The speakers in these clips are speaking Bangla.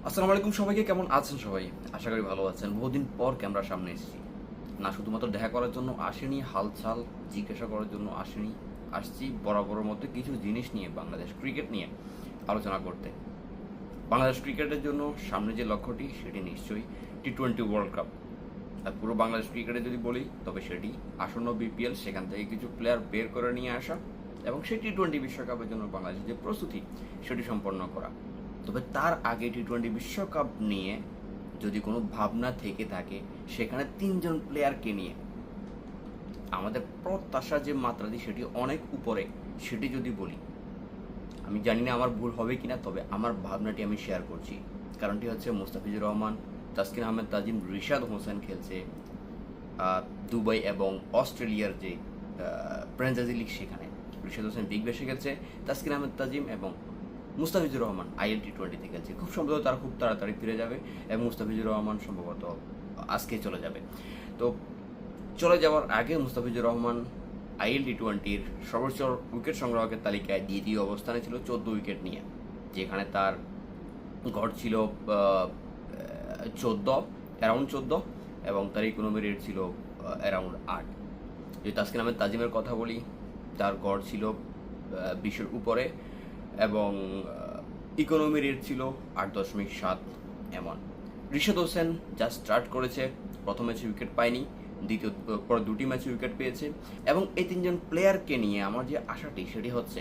আসসালামু আলাইকুম সবাইকে, কেমন আছেন সবাই? আশা করি ভালো আছেন। বহুদিন পর ক্যামেরার সামনে এসেছি। না শুধুমাত্র দেখা করার জন্য আসেনি, হালচাল জিজ্ঞাসা করার জন্য আসেনি, আসছি বরাবরের মধ্যে কিছু জিনিস নিয়ে, বাংলাদেশ ক্রিকেট নিয়ে আলোচনা করতে। বাংলাদেশ ক্রিকেটের জন্য সামনে যে লক্ষ্যটি সেটি নিশ্চয়ই টি-20 ওয়ার্ল্ড কাপ। আর পুরো বাংলাদেশ ক্রিকেটে যদি বলি তবে সেটি আসন্ন বিপিএল, সেখান থেকে কিছু প্লেয়ার বের করে নিয়ে আসা এবং সেই টি-20 বিশ্বকাপের জন্য বাংলাদেশের যে প্রস্তুতি সেটি সম্পন্ন করা। তবে তার আগে টি-20 বিশ্বকাপ নিয়ে যদি কোনো ভাবনা থেকে থাকে, সেখানে তিনজন প্লেয়ারকে নিয়ে আমাদের প্রত্যাশা যে মাত্রাটি সেটি অনেক উপরে, সেটি যদি বলি, আমি জানি না আমার ভুল হবে কিনা, তবে আমার ভাবনাটি আমি শেয়ার করছি। কারণটি হচ্ছে মুস্তাফিজুর রহমান, তাসকিন আহমেদ তাজিম, রিশাদ হোসেন খেলছে দুবাই এবং অস্ট্রেলিয়ার যে ফ্র্যাঞ্চাইজি লিগ, সেখানে রিশাদ হোসেন বিগ ব্যাশে খেলছে, তাসকিন আহমেদ তাজিম এবং মুস্তাফিজুর রহমান আইএল টি-20তে খেলছে। খুব সম্ভবত তারা খুব তাড়াতাড়ি ফিরে যাবে এবং মুস্তাফিজুর রহমান সম্ভবত আজকে চলে যাবে। তো চলে যাওয়ার আগে মুস্তাফিজুর রহমান আইএল টি-20-র সর্বোচ্চ উইকেট সংগ্রাহকের তালিকায় দ্বিতীয় অবস্থানে ছিল 14 উইকেট নিয়ে, যেখানে তার গড় ছিল 14 এবং তার ইকোনমি রেট ছিল অ্যারাউন্ড 8। যদি তাসকিন আহমেদ তাজিমের কথা বলি, তার গড় ছিল 20-এর উপরে এবং ইকোনমি রেট ছিল 8.7 এমন। রিশাদ হোসেন যা স্টার্ট করেছে, প্রথম ম্যাচে উইকেট পায়নি, দ্বিতীয় পর দুটি ম্যাচে উইকেট পেয়েছে এবং এই তিনজন প্লেয়ারকে নিয়ে আমার যে আশাটি সেটি হচ্ছে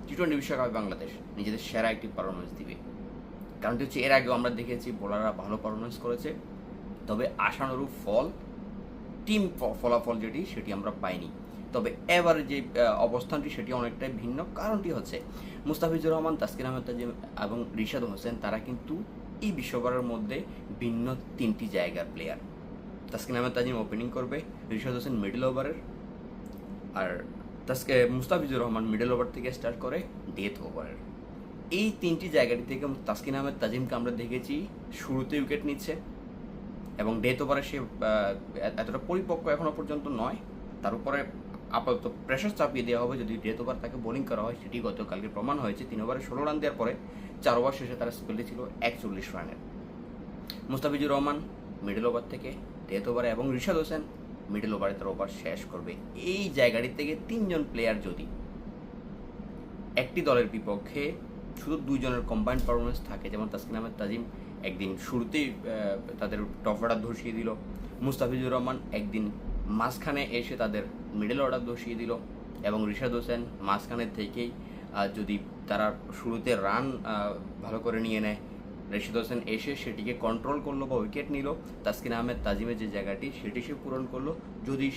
টি-20 বিশ্বকাপে বাংলাদেশ নিজেদের সেরা একটি পারফরমেন্স দিবে। কারণটি হচ্ছে এর আগেও আমরা দেখেছি বোলাররা ভালো পারফরমেন্স করেছে, তবে আশানুরূপ টিম ফলাফল যেটি সেটি আমরা পাইনি। তবে এবারে যে অবস্থানটি সেটি অনেকটাই ভিন্ন। কারণটি হচ্ছে মুস্তাফিজুর রহমান, তাসকিন আহমেদ তাজিম এবং রিশাদ হোসেন তারা কিন্তু এই বিশ্বকাপের মধ্যে ভিন্ন তিনটি জায়গার প্লেয়ার। তাসকিন আহমেদ তাজিম ওপেনিং করবে, রিশাদ হোসেন মিডল ওভারের, আর মুস্তাফিজুর রহমান মিডল ওভার থেকে স্টার্ট করে ডেথ ওভারের। এই তিনটি জায়গাটি থেকে তাসকিন আহমেদ তাজিমকে আমরা দেখেছি শুরুতে উইকেট নিচ্ছে এবং ডেথ ওভারে সে এতটা পরিপক্ক এখনো পর্যন্ত নয়। তার উপরে আপাতত প্রেশার চাপিয়ে দেওয়া হবে যদি ডেথ ওভার তাকে বোলিং করা হয়, সেটি গতকালকে প্রমাণ হয়েছে। 3 ওভারে 16 রান দেওয়ার পরে 4 ওভার শেষে তার স্পেলটি ছিল 41 রানের। মুস্তাফিজুর রহমান মিডল ওভার থেকে ডেথ ওভারে এবং রিশাদ হোসেন মিডল ওভারে তার ওভার শেষ করবে। এই জায়গাটি থেকে তিনজন প্লেয়ার যদি একটি দলের বিপক্ষে শুধু দুইজনের কম্বাইন্ড পারফরমেন্স থাকে, যেমন তাসকিন আহমেদ তাজিম একদিন শুরুতেই তাদের টপ অর্ডার ধসিয়ে দিল, মুস্তাফিজুর রহমান একদিন মাঝখানে এসে তাদের মিডল অর্ডার ধসিয়ে দিল এবং রিশাদ হোসেন মাঝখানের থেকেই যদি তারা শুরুতে রান ভালো করে নিয়ে নেয়, রিশাদ হোসেন এসে সেটিকে কন্ট্রোল করলো বা উইকেট নিল, তাসকিন আহমেদ তাজিমের যে জায়গাটি সেটি সে পূরণ করলো। যদি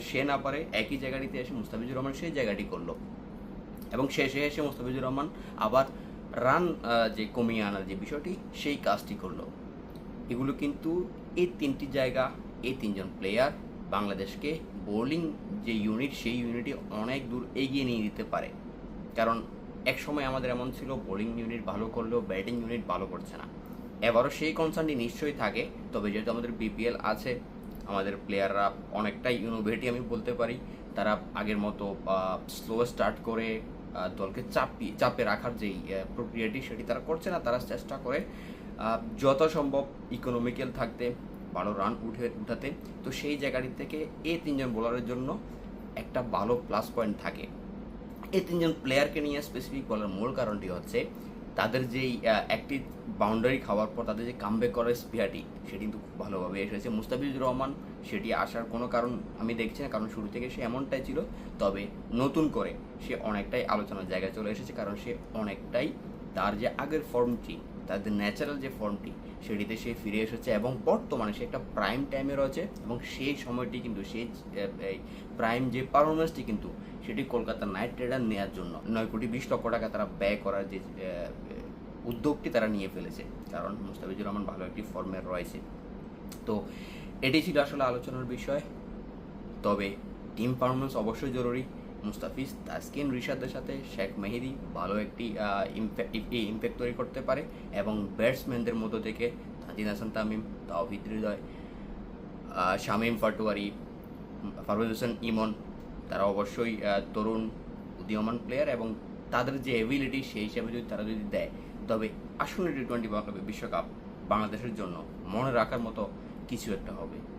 সে না পারে, একই জায়গাটিতে এসে মুস্তাফিজুর রহমান সেই জায়গাটি করলো এবং শেষে এসে মুস্তাফিজুর রহমান আবার রান যে কমিয়ে আনার যে বিষয়টি সেই কাজটি করলো। এগুলো কিন্তু এই তিনটি জায়গা, এই তিনজন প্লেয়ার বাংলাদেশকে বোলিং যে ইউনিট সেই ইউনিটে অনেক দূর এগিয়ে নিয়ে দিতে পারে। কারণ এক সময় আমাদের এমন ছিল বোলিং ইউনিট ভালো করলেও ব্যাটিং ইউনিট ভালো করছে না। এবারও সেই কনসার্নটি নিশ্চয়ই থাকে, তবে যেহেতু আমাদের বিপিএল আছে, আমাদের প্লেয়াররা অনেকটাই ইনোভেটিভ আমি বলতে পারি। তারা আগের মতো স্লো স্টার্ট করে দলকে চাপে রাখার যেই প্রক্রিয়াটি সেটি তারা করছে না। তারা চেষ্টা করে যত সম্ভব ইকোনমিক্যাল থাকতে, ভালো রান উঠাতে। তো সেই জায়গাটি থেকে এই তিনজন বোলারের জন্য একটা ভালো প্লাস পয়েন্ট থাকে। এই তিনজন প্লেয়ারকে নিয়ে স্পেসিফিক বলার মূল কারণটি হচ্ছে তাদের যেই একটি বাউন্ডারি খাওয়ার পর তাদের যে কামব্যাক করার স্পিয়ারটি সেটি কিন্তু খুব ভালোভাবে এসেছে। মুস্তাফিজুর রহমান সেটি আসার কোনো কারণ আমি দেখছি না, কারণ শুরু থেকে সে এমনটাই ছিল। তবে নতুন করে সে অনেকটাই আলোচনার জায়গায় চলে এসেছে, কারণ সে অনেকটাই তার যে আগের ফর্মটি, তাদের ন্যাচারাল যে ফর্মটি সেটিতে সে ফিরে এসেছে এবং বর্তমানে সে একটা প্রাইম টাইমে রয়েছে এবং সেই সময়টি কিন্তু সেই প্রাইম যে পারফরমেন্সটি কিন্তু সেটি কলকাতা নাইট রাইডার নেওয়ার জন্য 9,20,00,000 টাকা তারা ব্যয় করার যে উদ্যোগটি তারা নিয়ে ফেলেছে, কারণ মুস্তাফিজুর রহমান ভালো একটি ফর্মে রয়েছে। তো এটি ছিল আসলে আলোচনার বিষয়। তবে টিম পারফরমেন্স অবশ্যই জরুরি। মুস্তাফিজ, তাসকিন, রিশাদের সাথে শেখ মেহেদী ভালো একটি ইম্প্যাক্ট তৈরি করতে পারে এবং ব্যাটসম্যানদের মধ্য থেকে তানজিদ হাসান তামিম, তাওহিদ হৃদয়, শামীম পাটোয়ারি, পারভেজ হোসেন ইমন, তারা অবশ্যই তরুণ উদীয়মান প্লেয়ার এবং তাদের যে এবিলিটি সেই হিসাবে যদি তারা যদি দেয়, তবে আসন্ন T20 বিশ্বকাপ বাংলাদেশের জন্য মনে রাখার মতো কিছু একটা হবে।